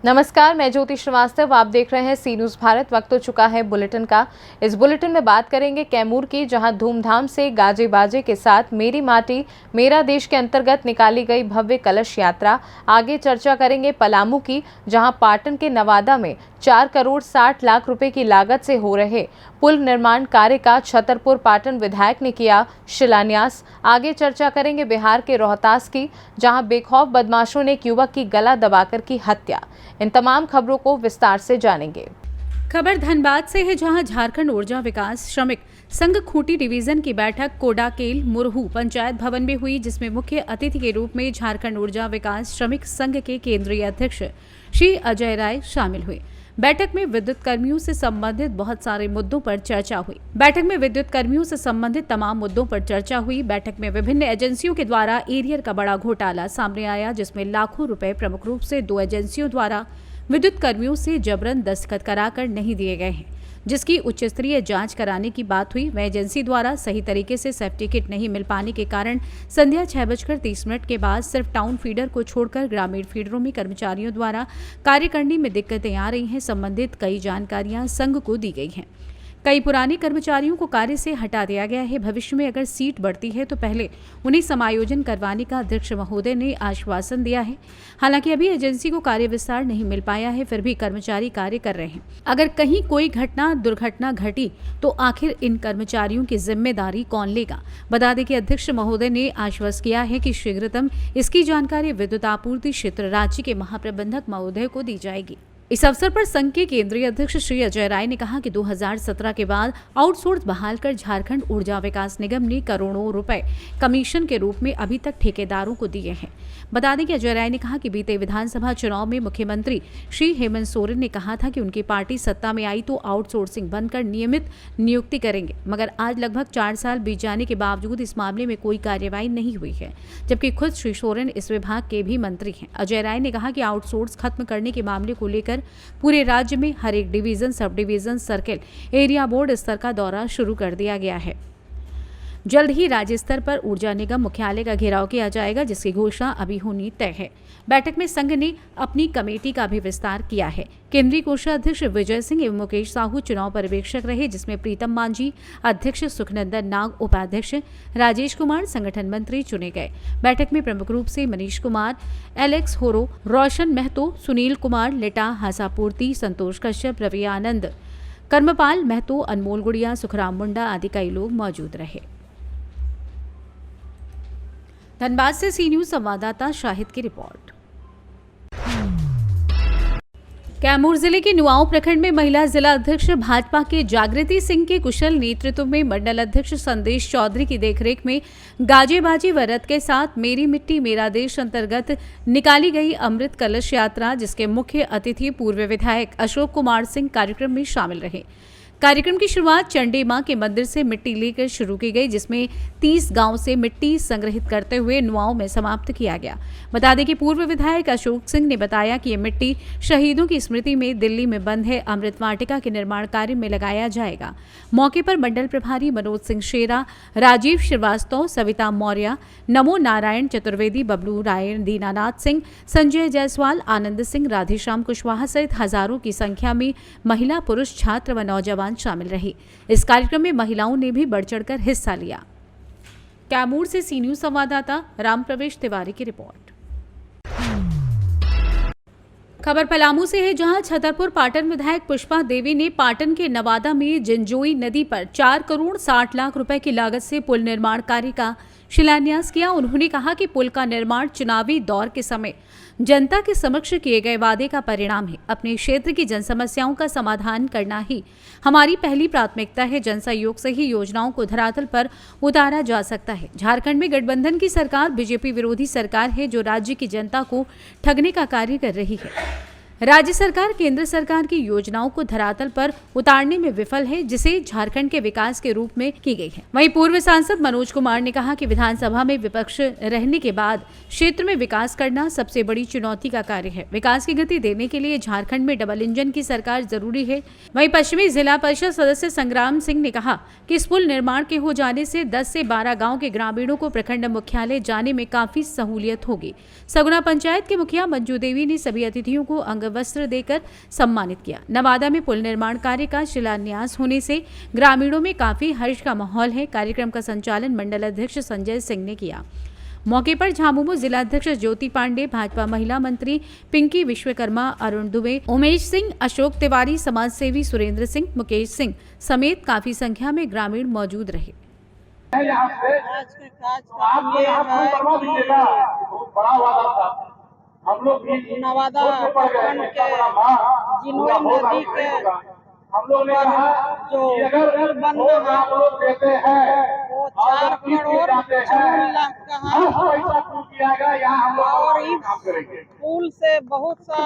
नमस्कार, मैं ज्योति श्रीवास्तव। आप देख रहे हैं सी न्यूज़ भारत। वक्त हो चुका है बुलेटिन का। इस बुलेटिन में बात करेंगे कैमूर की, जहां धूमधाम से गाजे बाजे के साथ मेरी माटी मेरा देश के अंतर्गत निकाली गई भव्य कलश यात्रा। आगे चर्चा करेंगे पलामू की, जहां पाटन के नवादा में 4 करोड़ 60 लाख रुपए की लागत से हो रहे पुल निर्माण कार्य का छतरपुर पाटन विधायक ने किया शिलान्यास। आगे चर्चा करेंगे बिहार के रोहतास की, जहां बेखौफ बदमाशों ने एक युवक की गला दबाकर की हत्या। इन तमाम खबरों को विस्तार से जानेंगे। खबर धनबाद से है, जहां झारखंड ऊर्जा विकास श्रमिक संघ खूंटी डिवीजन की बैठक कोडाकेल मुरहू पंचायत भवन में हुई, जिसमें मुख्य अतिथि के रूप में झारखंड ऊर्जा विकास श्रमिक संघ के केंद्रीय अध्यक्ष श्री अजय राय शामिल हुए। बैठक में विद्युत कर्मियों से संबंधित बहुत सारे मुद्दों पर चर्चा हुई। बैठक में विभिन्न एजेंसियों के द्वारा एरियर का बड़ा घोटाला सामने आया, जिसमें लाखों रुपए प्रमुख रूप से 2 एजेंसियों द्वारा विद्युत कर्मियों से जबरन दस्तखत कराकर नहीं दिए गए हैं, जिसकी उच्च स्तरीय जांच कराने की बात हुई। वह एजेंसी द्वारा सही तरीके से सेफ्टी किट नहीं मिल पाने के कारण संध्या 6:30 के बाद सिर्फ टाउन फीडर को छोड़कर ग्रामीण फीडरों में कर्मचारियों द्वारा कार्य करने में दिक्कतें आ रही हैं। संबंधित कई जानकारियां संघ को दी गई हैं। कई पुराने कर्मचारियों को कार्य से हटा दिया गया है। भविष्य में अगर सीट बढ़ती है तो पहले उन्हें समायोजन करवाने का अध्यक्ष महोदय ने आश्वासन दिया है। हालांकि अभी एजेंसी को कार्य विस्तार नहीं मिल पाया है, फिर भी कर्मचारी कार्य कर रहे हैं। अगर कहीं कोई दुर्घटना घटी तो आखिर इन कर्मचारियों की जिम्मेदारी कौन लेगा? बता दें कि अध्यक्ष महोदय ने आश्वस्त किया है कि शीघ्रतम इसकी जानकारी विद्युत आपूर्ति क्षेत्र राज्य के महाप्रबंधक महोदय को दी जाएगी। इस अवसर पर संघ के केंद्रीय अध्यक्ष श्री अजय राय ने कहा कि 2017 के बाद आउटसोर्स बहाल कर झारखंड ऊर्जा विकास निगम ने करोड़ों रुपए कमीशन के रूप में अभी तक ठेकेदारों को दिए हैं। बता दें कि अजय राय ने कहा कि बीते विधानसभा चुनाव में मुख्यमंत्री श्री हेमंत सोरेन ने कहा था कि उनकी पार्टी सत्ता में आई तो आउटसोर्सिंग बंद कर नियमित नियुक्ति करेंगे, मगर आज लगभग 4 साल बीत जाने के बावजूद इस मामले में कोई कार्यवाही नहीं हुई है, जबकि खुद श्री सोरेन इस विभाग के भी मंत्री हैं। अजय राय ने कहा कि आउटसोर्स खत्म करने के मामले को लेकर पूरे राज्य में हर एक division, sub division, circle, area board स्तर का दौरा शुरू कर दिया गया है। जल्द ही राज्य स्तर पर ऊर्जा निगम मुख्यालय का घेराव किया जाएगा, जिसकी घोषणा अभी होनी तय है। बैठक में संघ ने अपनी कमेटी का भी विस्तार किया है। केंद्रीय कोषाध्यक्ष विजय सिंह एवं मुकेश साहू चुनाव पर्यवेक्षक रहे, जिसमें प्रीतम मांझी अध्यक्ष, सुखनंदन नाग उपाध्यक्ष, राजेश कुमार संगठन मंत्री चुने गए। बैठक में प्रमुख रूप से मनीष कुमार, एलेक्स होरो, रोशन महतो, सुनील कुमार लिटा, हासापूर्ति, संतोष कश्यप, रवि आनंद, कर्मपाल महतो, अनमोल गुड़िया, सुखराम मुंडा आदि कई लोग मौजूद रहे। धनबाद से सी न्यूज़ संवाददाता शाहिद की रिपोर्ट। कैमूर जिले के नुआओं प्रखंड में महिला जिला अध्यक्ष भाजपा के जागृति सिंह के कुशल नेतृत्व में मंडल अध्यक्ष संदेश चौधरी की देखरेख में गाजे बाजे व रथ के साथ मेरी मिट्टी मेरा देश अंतर्गत निकाली गई अमृत कलश यात्रा, जिसके मुख्य अतिथि पूर्व विधायक अशोक कुमार सिंह कार्यक्रम में शामिल रहे। कार्यक्रम की शुरुआत चंडी मां के मंदिर से मिट्टी लेकर शुरू की गई, जिसमें 30 गांव से मिट्टी संग्रहित करते हुए नुआओं में समाप्त किया गया। बता दें कि पूर्व विधायक अशोक सिंह ने बताया कि ये मिट्टी शहीदों की स्मृति में दिल्ली में बंद है अमृत वाटिका के निर्माण कार्य में लगाया जाएगा। मौके पर मंडल प्रभारी मनोज सिंह शेरा, राजीव श्रीवास्तव, सविता मौर्य, नमो नारायण चतुर्वेदी, बबलू राय, दीनानाथ सिंह, संजय जायसवाल, आनंद सिंह, राधेश्याम कुशवाहा सहित हजारों की संख्या में महिला, पुरुष, छात्र व नौजवान शामिल रही। इस कार्यक्रम में महिलाओं ने भी बढ़ चढ़कर हिस्सा लिया। कैमूर से सी न्यूज़ संवाददाता राम प्रवेश तिवारी की रिपोर्ट। खबर पलामू से है, जहां छतरपुर पाटन विधायक पुष्पा देवी ने पाटन के नवादा में जिंजोई नदी पर 4 करोड़ 60 लाख रुपए की लागत से पुल निर्माण कार्य का शिलान्यास किया। उन्होंने कहा कि पुल का निर्माण चुनावी दौर के समय जनता के समक्ष किए गए वादे का परिणाम है। अपने क्षेत्र की जन समस्याओं का समाधान करना ही हमारी पहली प्राथमिकता है। जन सहयोग से ही योजनाओं को धरातल पर उतारा जा सकता है। झारखंड में गठबंधन की सरकार बीजेपी विरोधी सरकार है, जो राज्य की जनता को ठगने का कार्य कर रही है। राज्य सरकार केंद्र सरकार की योजनाओं को धरातल पर उतारने में विफल है, जिसे झारखंड के विकास के रूप में की गई है। वहीं पूर्व सांसद मनोज कुमार ने कहा कि विधानसभा में विपक्ष रहने के बाद क्षेत्र में विकास करना सबसे बड़ी चुनौती का कार्य है। विकास की गति देने के लिए झारखंड में डबल इंजन की सरकार जरूरी है। वहीं पश्चिमी जिला परिषद सदस्य संग्राम सिंह ने कहा कि इस पुल निर्माण के हो जाने से 10 से 12 गाँव के ग्रामीणों को प्रखंड मुख्यालय जाने में काफी सहूलियत होगी। सगुना पंचायत के मुखिया मंजू देवी ने सभी अतिथियों को अंग वस्त्र देकर सम्मानित किया। नवादा में पुल निर्माण कार्य का शिलान्यास होने से ग्रामीणों में काफी हर्ष का माहौल है। कार्यक्रम का संचालन मंडल अध्यक्ष संजय सिंह ने किया। मौके पर झामुमो जिला अध्यक्ष ज्योति पांडे, भाजपा महिला मंत्री पिंकी विश्वकर्मा, अरुण दुबे, उमेश सिंह, अशोक तिवारी, समाज सेवी सुरेंद्र सिंह, मुकेश सिंह समेत काफी संख्या में ग्रामीण मौजूद रहे। हम लोग नवादा प्रखंड के जिनोई नदी के हम लोग ने कहा जो पुल बन रहा है वो 4 करोड़ 56 लाख का है और इस पुल से बहुत सा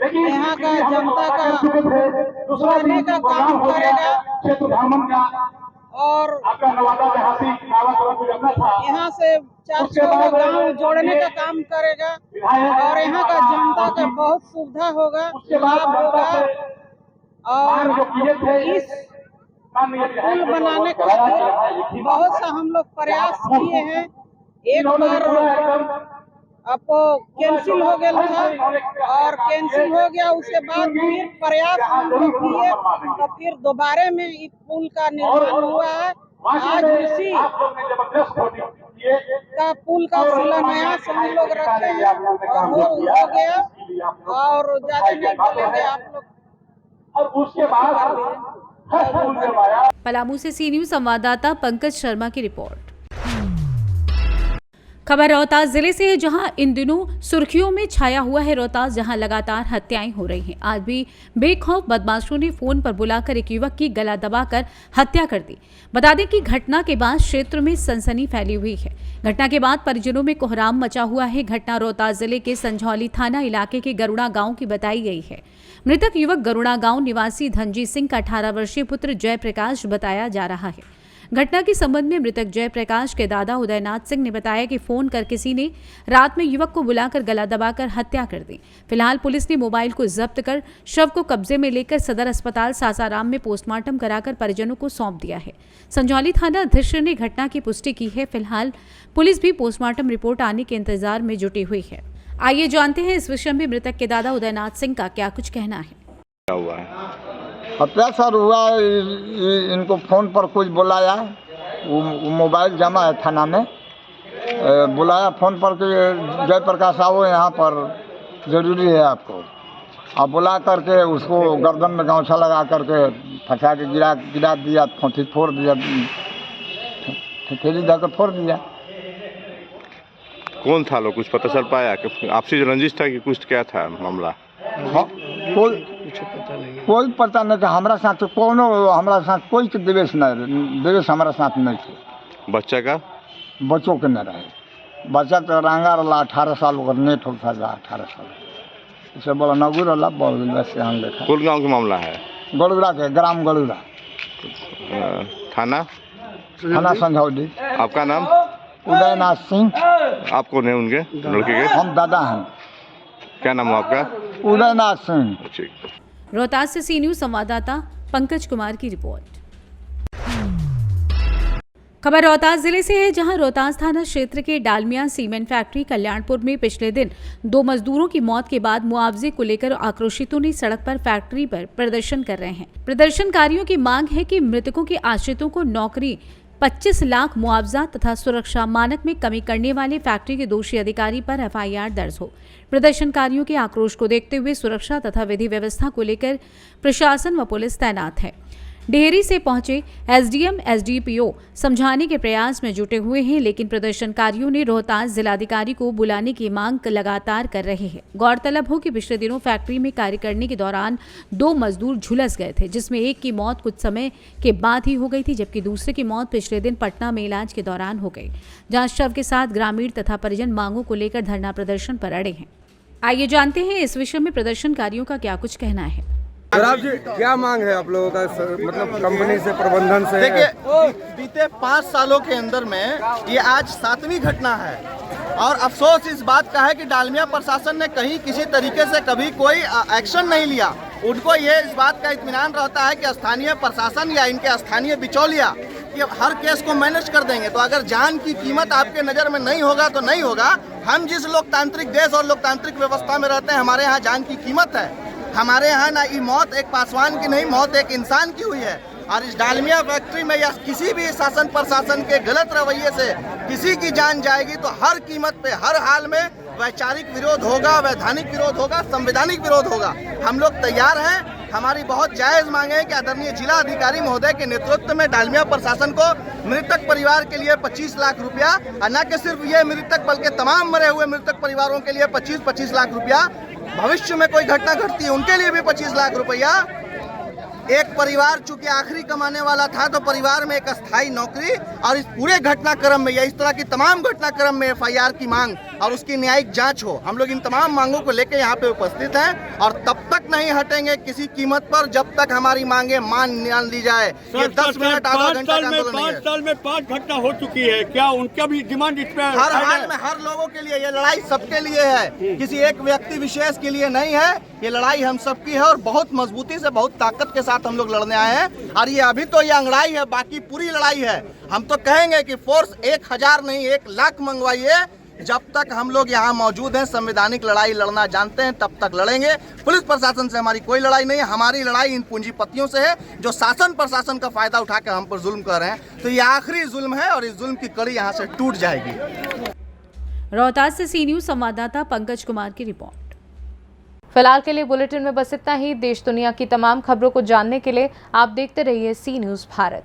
यहाँ का जनता का जोड़ने का काम करेगा और यहाँ से 400 गाँव जोड़ने का काम करेगा और यहाँ का जनता का बहुत सुविधा होगा, लाभ होगा। और इस पुल बनाने का बहुत सा हम लोग प्रयास किए हैं। एक बार आपको कैंसिल हो गया था और कैंसिल हो गया, उसके बाद फिर प्रयास हम लोग किए तो फिर दोबारा में इस पुल का निर्माण हुआ है। आज इसी का पुल का शिलान्यास हम लोग रखे हैं और हो गया और ज्यादा नहीं बोलेंगे आप लोग। और उसके बाद पलामू से सी न्यूज संवाददाता पंकज शर्मा की रिपोर्ट। खबर रोहतास जिले से है, जहां इन दिनों सुर्खियों में छाया हुआ है रोहतास, जहां लगातार हत्याएं हो रही हैं। आज भी बेखौफ बदमाशों ने फोन पर बुलाकर एक युवक की गला दबाकर हत्या कर दी। बता दें कि घटना के बाद क्षेत्र में सनसनी फैली हुई है। घटना के बाद परिजनों में कोहराम मचा हुआ है। घटना रोहतास जिले के संझौली थाना इलाके के गरुड़ा गांव की बताई गई है। मृतक युवक गरुड़ा गांव निवासी धनजीत सिंह का 18 वर्षीय पुत्र जयप्रकाश बताया जा रहा है। घटना के संबंध में मृतक जयप्रकाश के दादा उदयनाथ सिंह ने बताया कि फोन कर किसी ने रात में युवक को बुलाकर गला दबाकर हत्या कर दी। फिलहाल पुलिस ने मोबाइल को जब्त कर शव को कब्जे में लेकर सदर अस्पताल सासाराम में पोस्टमार्टम कराकर परिजनों को सौंप दिया है। संझौली थाना अध्यक्ष ने घटना की पुष्टि की है। फिलहाल पुलिस भी पोस्टमार्टम रिपोर्ट आने के इंतजार में जुटी हुई है। आइए जानते हैं इस विषय में मृतक के दादा उदयनाथ सिंह का क्या कुछ कहना है। क्या हुआ है? हत्या सर हुआ, इनको फ़ोन पर कुछ बुलाया, वो मोबाइल जमा है थाना में, बुलाया फ़ोन पर कि जयप्रकाश आओ यहाँ पर ज़रूरी है आपको। अब बुला करके उसको गर्दन में गमछा लगा करके फंसा के गिरा दिया, ठोठी फोड़ दिया, ठेली जाकर फोड़ दिया। कौन था लोग, कुछ पता चल पाया कि आपसी रंजिश था कि कुछ क्या था मामला? हाँ, कोई पता नहीं था। हमारा साथ कोनो हमारा साथ कोई देवेश नहीं, देवेश हमारा साथ नहीं थे। बच्चा का बच्चों के न रहे, बच्चा तो रंगा रहा 18 साल ओकर नेट होता था 18 साल इसे बोला नगू रहा बोल वैसे हम देखा। कुल गाँव का मामला है? गलुरा के ग्राम गलुरा, थाना संझौली। आपका नाम? उदयनाथ सिंह। आप कौन है उनके लड़के के? हम दादा हैं। क्या नाम है आपका? उदयनाथ सिंह। रोहतास से सी न्यूज संवाददाता पंकज कुमार की रिपोर्ट। खबर रोहतास जिले से है, जहां रोहतास थाना क्षेत्र के डालमिया सीमेंट फैक्ट्री कल्याणपुर में पिछले दिन 2 मजदूरों की मौत के बाद मुआवजे को लेकर आक्रोशितों ने सड़क पर फैक्ट्री पर प्रदर्शन कर रहे हैं। प्रदर्शनकारियों की मांग है कि मृतकों के आश्रितों को नौकरी, 25 लाख मुआवजा तथा सुरक्षा मानक में कमी करने वाले फैक्ट्री के दोषी अधिकारी पर एफआईआर दर्ज हो। प्रदर्शनकारियों के आक्रोश को देखते हुए सुरक्षा तथा विधि व्यवस्था को लेकर प्रशासन व पुलिस तैनात है। डेहरी से पहुंचे एसडीएम एसडीपीओ समझाने के प्रयास में जुटे हुए हैं, लेकिन प्रदर्शनकारियों ने रोहतास जिलाधिकारी को बुलाने की मांग लगातार कर रहे हैं। गौरतलब हो कि पिछले दिनों फैक्ट्री में कार्य करने के दौरान 2 मजदूर झुलस गए थे, जिसमें एक की मौत कुछ समय के बाद ही हो गई थी, जबकि दूसरे की मौत पिछले दिन पटना में इलाज के दौरान हो गई, जहां शव के साथ ग्रामीण तथा परिजन मांगों को लेकर धरना प्रदर्शन पर अड़े हैं। आइए जानते हैं इस विषय में प्रदर्शनकारियों का क्या कुछ कहना है। जनाब जी, क्या मांग है आप लोगों का, मतलब कंपनी से, प्रबंधन से? देखिए, बीते 5 सालों के अंदर में ये आज 7वीं घटना है और अफसोस इस बात का है कि डालमिया प्रशासन ने कहीं किसी तरीके से कभी कोई एक्शन नहीं लिया। उनको ये इस बात का इत्मीनान रहता है कि स्थानीय प्रशासन या इनके स्थानीय बिचौलिया ये हर केस को मैनेज कर देंगे। तो अगर जान की कीमत आपके नज़र में नहीं होगा तो नहीं होगा। हम जिस लोकतांत्रिक देश और लोकतांत्रिक व्यवस्था में रहते हैं, हमारे यहाँ जान की कीमत है। हमारे यहाँ ना ये मौत एक पासवान की नहीं, मौत एक इंसान की हुई है। और इस डालमिया फैक्ट्री में या किसी भी शासन प्रशासन के गलत रवैये से किसी की जान जाएगी तो हर कीमत पे, हर हाल में वैचारिक विरोध होगा, वैधानिक विरोध होगा, संवैधानिक विरोध होगा। हम लोग तैयार हैं। हमारी बहुत जायज़ मांग है कि आदरणीय जिला अधिकारी महोदय के नेतृत्व में डालमिया प्रशासन को मृतक परिवार के लिए 25 लाख रुपया, और न कि सिर्फ ये मृतक बल्कि तमाम मरे हुए मृतक परिवारों के लिए 25-25 लाख रुपया, भविष्य में कोई घटना घटती है उनके लिए भी 25 लाख रुपया। एक परिवार चूंकि आखिरी कमाने वाला था तो परिवार में एक अस्थायी नौकरी, और इस पूरे घटनाक्रम में या इस तरह की तमाम घटनाक्रम में FIR की मांग और उसकी न्यायिक जांच हो। हम लोग इन तमाम मांगों को लेकर यहाँ पे उपस्थित हैं और तब तक नहीं हटेंगे किसी कीमत पर जब तक हमारी मांगे मान ली जाए। ये 10 मिनट आधा घंटा का आंदोलन नहीं है। 5 साल में 5 घटना हो चुकी है, क्या उनका भी डिमांड इसमें? हर हाल में हर लोगों के लिए ये लड़ाई सबके लिए है, किसी एक व्यक्ति विशेष के लिए नहीं है। ये लड़ाई हम सबकी है और बहुत मजबूती से, बहुत ताकत के साथ हम लोग लड़ने आए हैं। और ये अभी तो ये अंगड़ाई है, बाकी पूरी लड़ाई है। हम तो कहेंगे कि फोर्स 1000 नहीं 1 लाख मंगवाइए। जब तक हम लोग यहाँ मौजूद हैं, संवैधानिक लड़ाई लड़ना जानते हैं, तब तक लड़ेंगे। पुलिस प्रशासन से हमारी कोई लड़ाई नहीं है। हमारी लड़ाई इन पूंजीपतियों से है जो शासन प्रशासन का फायदा उठाकर हम पर जुल्म कर रहे हैं। तो ये आखिरी जुल्म है और इस जुल्म की कड़ी यहाँ से टूट जाएगी। रोहतास से सी न्यूज़ संवाददाता पंकज कुमार की रिपोर्ट। फिलहाल के लिए बुलेटिन में बस इतना ही। देश दुनिया की तमाम खबरों को जानने के लिए आप देखते रहिए सी न्यूज़ भारत।